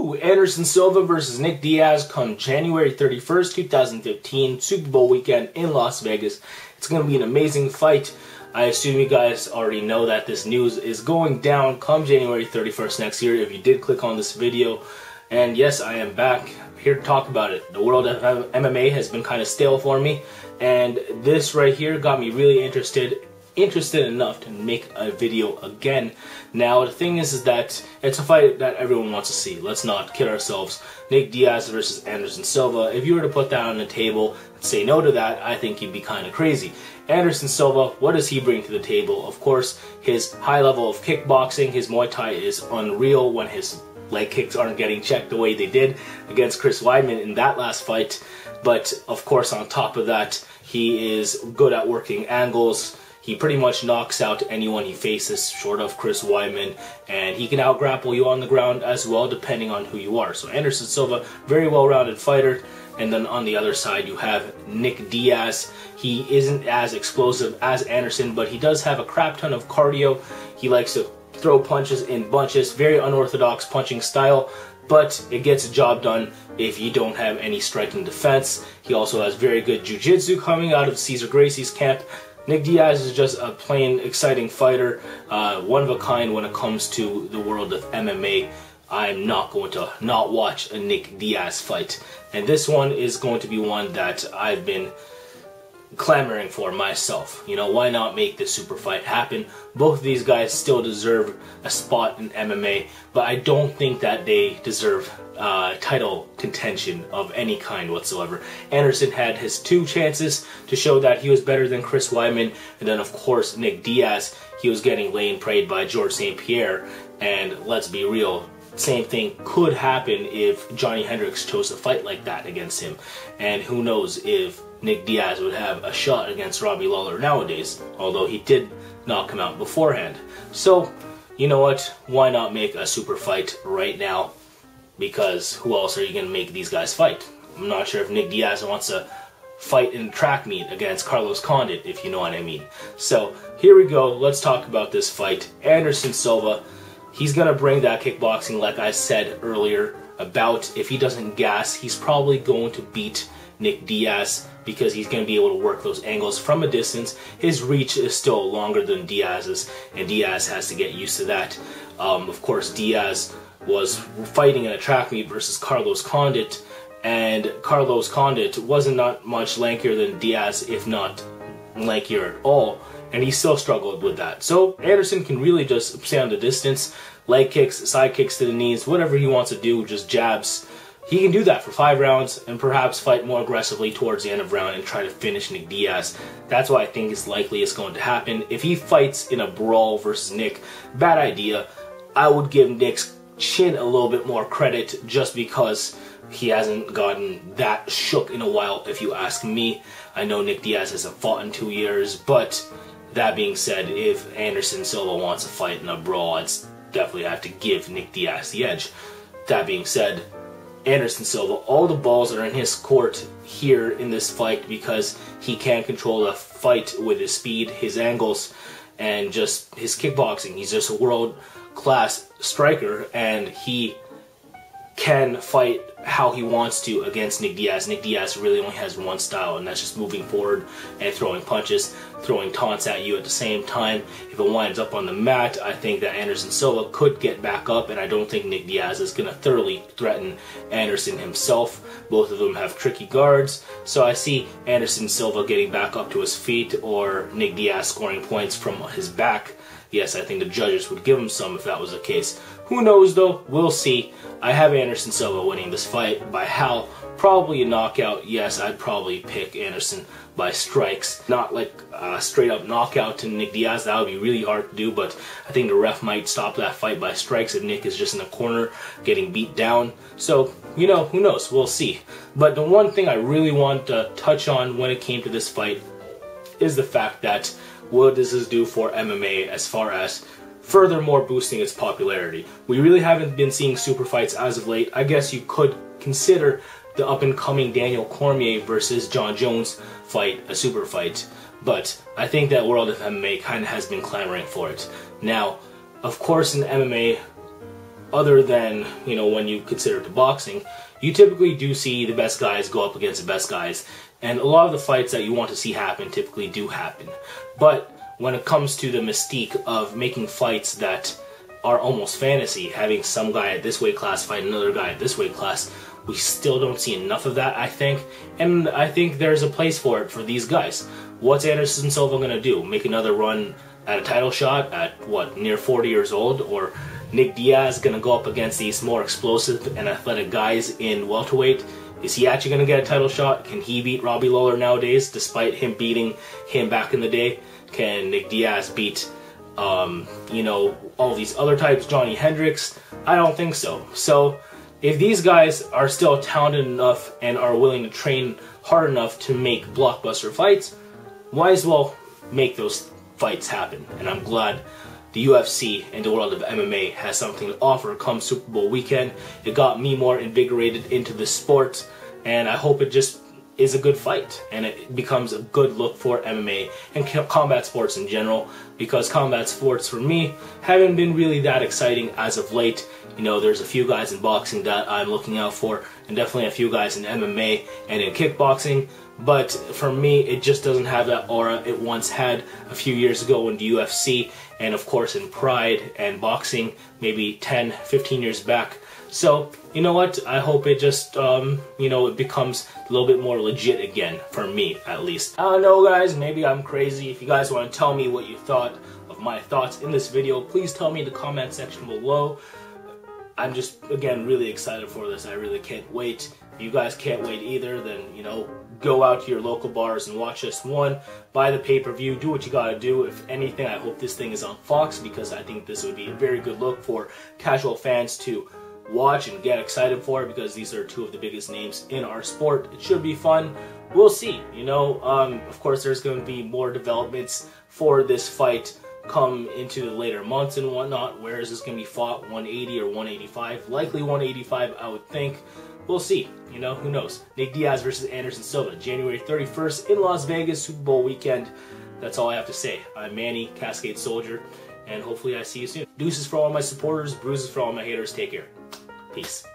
Woo! Anderson Silva versus Nick Diaz come January 31st, 2015, Super Bowl weekend in Las Vegas. It's going to be an amazing fight. I assume you guys already know that this news is going down come January 31st next year if you did click on this video. And yes, I am back here to talk about it. The world of MMA has been kind of stale for me, and this right here got me really interested enough to make a video again. Now the thing is that it's a fight that everyone wants to see. Let's not kid ourselves. Nick Diaz versus Anderson Silva. If you were to put that on the table and say no to that, I think you'd be kind of crazy. Anderson Silva, what does he bring to the table? Of course, his high level of kickboxing. His Muay Thai is unreal when his leg kicks aren't getting checked the way they did against Chris Weidman in that last fight. But of course, on top of that, he is good at working angles. He pretty much knocks out anyone he faces short of Chris Weidman, and he can out-grapple you on the ground as well, depending on who you are. So Anderson Silva, very well-rounded fighter. And then on the other side, you have Nick Diaz. He isn't as explosive as Anderson, but he does have a crap ton of cardio. He likes to throw punches in bunches, very unorthodox punching style, but it gets the job done if you don't have any striking defense. He also has very good jiu-jitsu coming out of Cesar Gracie's camp. Nick Diaz is just a plain exciting fighter, one of a kind when it comes to the world of MMA. I'm not going to not watch a Nick Diaz fight. And this one is going to be one that I've been clamoring for myself. You know, why not make this super fight happen? Both of these guys still deserve a spot in MMA, but I don't think that they deserve title contention of any kind whatsoever. Anderson had his two chances to show that he was better than Chris Weidman, and then of course Nick Diaz, he was getting laid prayed by George St. Pierre, and let's be real, same thing could happen if Johnny Hendricks chose to fight like that against him. And who knows if Nick Diaz would have a shot against Robbie Lawler nowadays, although he did knock him out beforehand. So, you know what, why not make a super fight right now? Because who else are you going to make these guys fight? I'm not sure if Nick Diaz wants to fight in a track meet against Carlos Condit, if you know what I mean. So, here we go, let's talk about this fight. Anderson Silva, he's going to bring that kickboxing like I said earlier about. If he doesn't gas, he's probably going to beat Nick Diaz because he's going to be able to work those angles from a distance. His reach is still longer than Diaz's, and Diaz has to get used to that. Of course, Diaz was fighting in a track meet versus Carlos Condit, and Carlos Condit wasn't not much lankier than Diaz, if not lankier at all, and he still struggled with that. So Anderson can really just stay on the distance, leg kicks, side kicks to the knees, whatever he wants to do, just jabs. He can do that for 5 rounds and perhaps fight more aggressively towards the end of round and try to finish Nick Diaz. That's what I think is likely is going to happen. If he fights in a brawl versus Nick, bad idea. I would give Nick's chin a little bit more credit just because he hasn't gotten that shook in a while, if you ask me. I know Nick Diaz hasn't fought in 2 years, but that being said, if Anderson Silva wants to fight in a brawl, I'd definitely have to give Nick Diaz the edge. That being said, Anderson Silva, all the balls are in his court here in this fight because he can control the fight with his speed, his angles, and just his kickboxing. He's just a world-class striker, and he can fight how he wants to against Nick Diaz. Nick Diaz really only has one style, and that's just moving forward and throwing punches, throwing taunts at you at the same time. If it winds up on the mat, I think that Anderson Silva could get back up, and I don't think Nick Diaz is going to thoroughly threaten Anderson himself. Both of them have tricky guards, so I see Anderson Silva getting back up to his feet or Nick Diaz scoring points from his back. Yes, I think the judges would give him some if that was the case. Who knows though? We'll see. I have Anderson Silva winning this fight by how? Probably a knockout. Yes, I'd probably pick Anderson by strikes. Not like a straight up knockout to Nick Diaz. That would be really hard to do, but I think the ref might stop that fight by strikes if Nick is just in the corner getting beat down. So, you know, who knows? We'll see. But the one thing I really want to touch on when it came to this fight is the fact that what does this do for MMA as far as furthermore boosting its popularity. We really haven't been seeing super fights as of late. I guess you could consider the up-and-coming Daniel Cormier versus John Jones fight a super fight, but I think that world of MMA kind of has been clamoring for it. Now, of course in MMA, other than, you know, when you consider to boxing, you typically do see the best guys go up against the best guys. And a lot of the fights that you want to see happen typically do happen. But when it comes to the mystique of making fights that are almost fantasy, having some guy at this weight class fight another guy at this weight class, we still don't see enough of that, I think. And I think there's a place for it for these guys. What's Anderson Silva going to do? Make another run at a title shot at, what, near 40 years old? Or Nick Diaz going to go up against these more explosive and athletic guys in welterweight? Is he actually going to get a title shot? Can he beat Robbie Lawler nowadays, despite him beating him back in the day? Can Nick Diaz beat, you know, all these other types, Johnny Hendricks? I don't think so. So if these guys are still talented enough and are willing to train hard enough to make blockbuster fights, might as well make those fights happen. And I'm glad the UFC and the world of MMA has something to offer come Super Bowl weekend. It got me more invigorated into the sport, and I hope it just is a good fight and it becomes a good look for MMA and combat sports in general, because combat sports for me haven't been really that exciting as of late. You know, there's a few guys in boxing that I'm looking out for, and definitely a few guys in MMA and in kickboxing, but for me it just doesn't have that aura it once had a few years ago in the UFC, and of course in Pride and boxing maybe 10-15 years back. So, you know what, I hope it just, you know, it becomes a little bit more legit again, for me at least. I don't know guys, maybe I'm crazy. If you guys want to tell me what you thought of my thoughts in this video, please tell me in the comment section below. I'm just, again, really excited for this. I really can't wait. If you guys can't wait either, then, you know, go out to your local bars and watch this one. Buy the pay-per-view. Do what you gotta do. If anything, I hope this thing is on Fox, because I think this would be a very good look for casual fans to watch and get excited for, because these are two of the biggest names in our sport. It should be fun. We'll see. You know, of course, there's going to be more developments for this fight come into the later months and whatnot. Where is this going to be fought? 180 or 185? Likely 185, I would think. We'll see. You know, who knows? Nick Diaz versus Anderson Silva, January 31st in Las Vegas, Super Bowl weekend. That's all I have to say. I'm Manny, Cascade Soldier, and hopefully I see you soon. Deuces for all my supporters, bruises for all my haters. Take care. Peace.